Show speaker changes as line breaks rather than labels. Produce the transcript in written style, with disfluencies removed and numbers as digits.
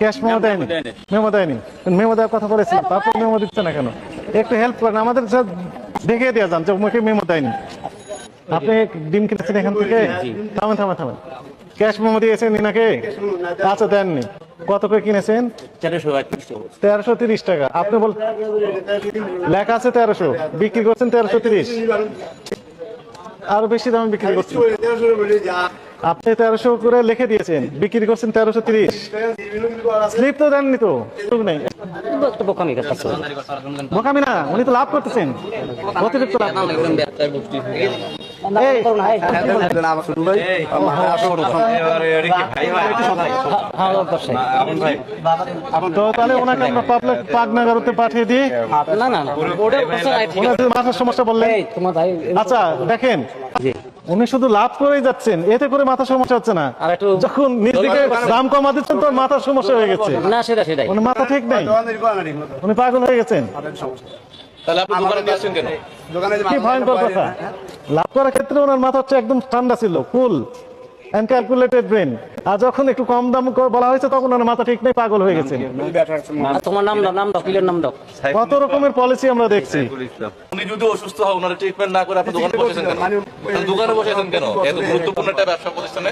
Cash memo দেয়নি, memo দেয়নি, memo দেওয়ার কথা বলেছিলাম, তারপর মেমো দিচ্ছে না কেন? একটু হেল্প করেন আমাদের, দেখিয়ে দিয়ে যান যে মুখে মেমো দেয়নি। আপনি ডিম কিনেছেন এখান থেকে? থামেন থামেন থামেন, ক্যাশ মেমো দিয়েছেন ইনাকে? আচ্ছা দেননি। কত করে কিনেছেন? 1330 টাকা। আপনি বল, লেখা আছে 1300, বিক্রি করছেন 1330, আরো বেশি দামে বিক্রি করছেন। আপনি 1300 করে লিখে দিয়েছেন, বিক্রি করছেন 1330। স্লিপ তো দেননি তো, নেই। বোকামি না, উনি তো লাভ করতেছেন, অতিরিক্ত লাভ। তো তাহলে ওনাকে আমরা পাটনাগারতে পাঠিয়ে দিই। মাথার সমস্যা বললেন। আচ্ছা দেখেন, উনি শুধু লাভ করেই যাচ্ছেন, এতে করে মাথার সমস্যা হচ্ছে না। যখন নিজেকে দাম কমা দিচ্ছেন তোর মাথার সমস্যা হয়ে গেছে। উনি মাথা ঠিক নেই, উনি পাগল হয়ে গেছেন। কি ভয়ঙ্কর কথা! লাভ করার ক্ষেত্রে ওনার মাথা হচ্ছে একদম ঠান্ডা ছিল, কুল এন্ড ক্যালকুলেটেড ব্রেন। আর যখন একটু কম দাম বলা হয়েছে তখন ওনার মাথা ঠিক নেই, পাগল হয়ে গেছে।
তোমার নাম দাও, নাম দাও, প্লের নাম দাও।
কত রকমের পলিসি আমরা দেখছি।
উনি যদি অসুস্থ হয়, ওনার ট্রিটমেন্ট না করে আপনি দোকানে বসেছেন কেন? দোকানে বসেছেন কেন? এত গুরুত্বপূর্ণ একটা ব্যবসা প্রতিষ্ঠানে।